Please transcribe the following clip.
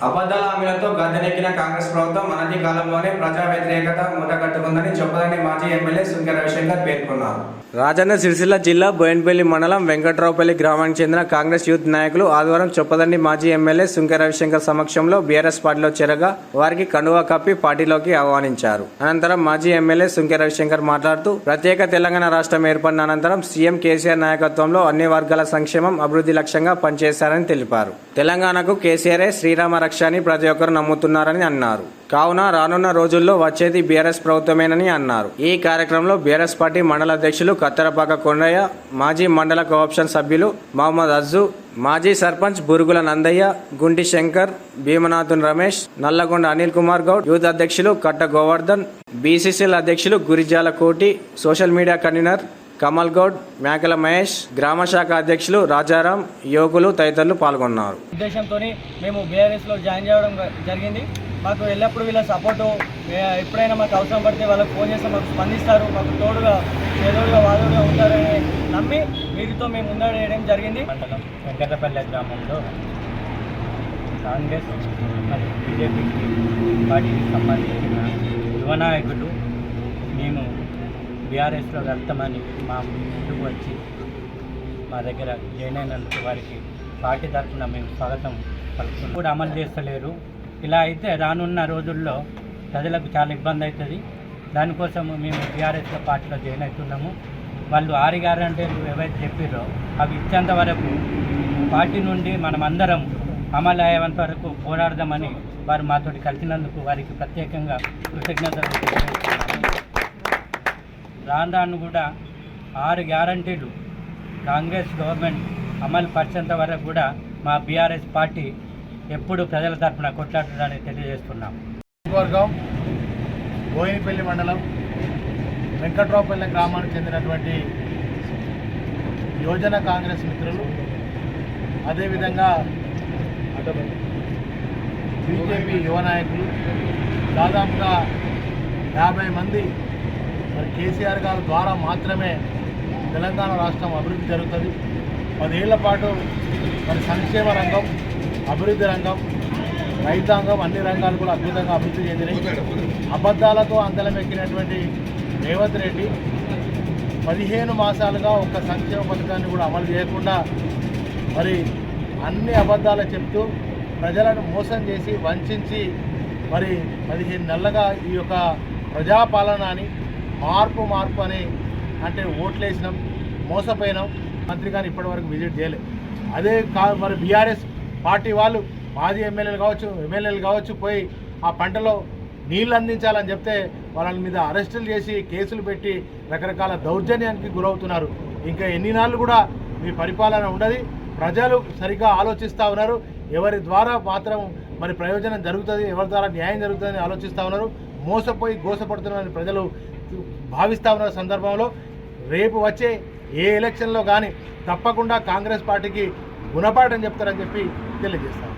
అబద్ధాల హామీలతో గద్దెనెక్కిన కాంగ్రెస్ ప్రభుత్వం అనతి కాలంలోనే ప్రజా వ్యతిరేకత మూటగట్టుకుందని చొప్పదండి మాజీ ఎమ్మెల్యే సుంకె రవిశంకర్ పేర్కొన్నారు. రాజన్న సిరిసిల్ల జిల్లా బోయినపల్లి మండలం వెంకట్రావుపల్లి గ్రామానికి చెందిన కాంగ్రెస్ యూత్ నాయకులు ఆదివారం చొప్పదండి మాజీ ఎమ్మెల్యే సుంకె రవిశంకర్ సమక్షంలో బీఆర్ఎస్ పార్టీలో చేరగా వారికి కండువా కప్పి పార్టీలోకి ఆహ్వానించారు. అనంతరం మాజీ ఎమ్మెల్యే సుంకె రవిశంకర్ మాట్లాడుతూ ప్రత్యేక తెలంగాణ రాష్ట్రం ఏర్పడిన అనంతరం సీఎం కేసీఆర్ నాయకత్వంలో అన్ని వర్గాల సంక్షేమం అభివృద్ధి లక్ష్యంగా పనిచేశారని తెలిపారు. తెలంగాణకు కేసీఆర్ శ్రీరామ రక్ష అని ప్రతి ఒక్కరు నమ్ముతున్నారని అన్నారు. కావున రానున్న రోజుల్లో వచ్చేది బీఆర్ఎస్ ప్రభుత్వమేనని అన్నారు. ఈ కార్యక్రమంలో బీఆర్ఎస్ పార్టీ మండల అధ్యక్షులు కత్తెరపాక కొండయ్య, మాజీ మండల కోఆప్షన్ సభ్యులు మహమ్మద్ అజ్జు, మాజీ సర్పంచ్ బురుగుల నందయ్య, గుంటి శంకర్, భీమనాథున్ రమేష్, నల్లగొండ అనిల్ కుమార్ గౌడ్, యూత్ అధ్యక్షులు కట్ట గోవర్ధన్, బీసీసీఎల్ అధ్యక్షులు గురిజాల కోటి, social media convener Kamal Goud, మేకల మహేష్, గ్రామ శాఖ అధ్యక్షులు రాజారాం, యువకులు తదితరులు పాల్గొన్నారు. ఉద్దేశంతో మేము బీఆర్ఎస్లో జాయిన్ చేయడం జరిగింది. మాకు ఎల్లప్పుడూ వీళ్ళ సపోర్టు, ఎప్పుడైనా మాకు అవసరం పడితే వాళ్ళకి ఫోన్ చేస్తే మాకు స్పందిస్తారు, మాకు తోడుగా చేదోడుగా వాదోడుగా ఉంటారని నమ్మి వీరితో మేము ముందడేయడం జరిగింది. మండలం వెంకటపల్లి గ్రామంలో కాంగ్రెస్ మరియు బీజేపీ పార్టీకి సంబంధించిన యువ నాయకులు మేము బీఆర్ఎస్లో వెళ్తామని మా ముందుకు వచ్చి మా దగ్గర జాయిన్ అయినందుకు వారికి పార్టీ తరఫున మేము స్వాగతం పలుకుతున్నాం. కూడా అమలు చేస్తలేరు. ఇలా అయితే రానున్న రోజుల్లో ప్రజలకు చాలా ఇబ్బంది అవుతుంది. దానికోసం మేము బీఆర్ఎస్లో పార్టీలో జాయిన్ అవుతున్నాము. వాళ్ళు 6 గ్యారెంటీలు ఏవైతే చెప్పారో అవి ఇచ్చేంత వరకు పార్టీ నుండి మనం అందరం అమలు అయ్యేంత వరకు పోరాడదామని వారు మాతోటి కలిసినందుకు వారికి ప్రత్యేకంగా కృతజ్ఞతలు తెలియజేస్తున్నాము. రాను కూడా 6 గ్యారంటీలు కాంగ్రెస్ గవర్నమెంట్ అమలు పరిచేంత వరకు కూడా మా బీఆర్ఎస్ పార్టీ ఎప్పుడు ప్రజల తరఫున కొట్లాడడానికి తెలియజేస్తున్నాం. వర్గం బోయినపల్లి మండలం వెంకట్రావుపల్లి గ్రామానికి చెందినటువంటి యువజన కాంగ్రెస్ మిత్రులు, అదేవిధంగా బీజేపీ యువ నాయకులు దాదాపుగా 50 మంది మరి కేసీఆర్ గారి ద్వారా మాత్రమే తెలంగాణ రాష్ట్రం అభివృద్ధి జరుగుతుంది. 10 ఏళ్ల పాటు మరి సంక్షేమ రంగం, అభివృద్ధి రంగం, రైతాంగం అన్ని రంగాలు కూడా అద్భుతంగా అభివృద్ధి చెందినాయి. అబద్ధాలతో అందలమెక్కినటువంటి రేవంత్ రెడ్డి 15 మాసాలుగా ఒక్క సంక్షేమ పథకాన్ని కూడా అమలు చేయకుండా మరి అన్ని అబద్ధాలు చెప్తూ ప్రజలను మోసం చేసి వంచి మరి 15 నెలలుగా ఈ యొక్క ప్రజాపాలన అని మార్పు అని అంటే ఓట్లేసినాం, మోసపోయినాం. మంత్రి గారు ఇప్పటివరకు విజిట్ చేయలేదు. అదే మరి బీఆర్ఎస్ పార్టీ వాళ్ళు మాజీ ఎమ్మెల్యేలు కావచ్చు పోయి ఆ పంటలో నీళ్ళు అందించాలని చెప్తే వాళ్ళ మీద అరెస్టులు చేసి కేసులు పెట్టి రకరకాల దౌర్జన్యానికి గురవుతున్నారు. ఇంకా ఎన్ని నాళ్ళు కూడా మీ పరిపాలన ఉండదు. ప్రజలు సరిగ్గా ఆలోచిస్తూ ఉన్నారు. ఎవరి ద్వారా మాత్రం మరి ప్రయోజనం జరుగుతుంది, ఎవరి ద్వారా న్యాయం జరుగుతుందని ఆలోచిస్తూ ఉన్నారు. మోసపోయి గోసపడుతున్నారని ప్రజలు భావిస్తూ ఉన్న సందర్భంలో రేపు వచ్చే ఏ ఎలక్షన్లో కానీ తప్పకుండా కాంగ్రెస్ పార్టీకి గుణపాఠం చెప్తారని చెప్పి తెలియజేస్తారు.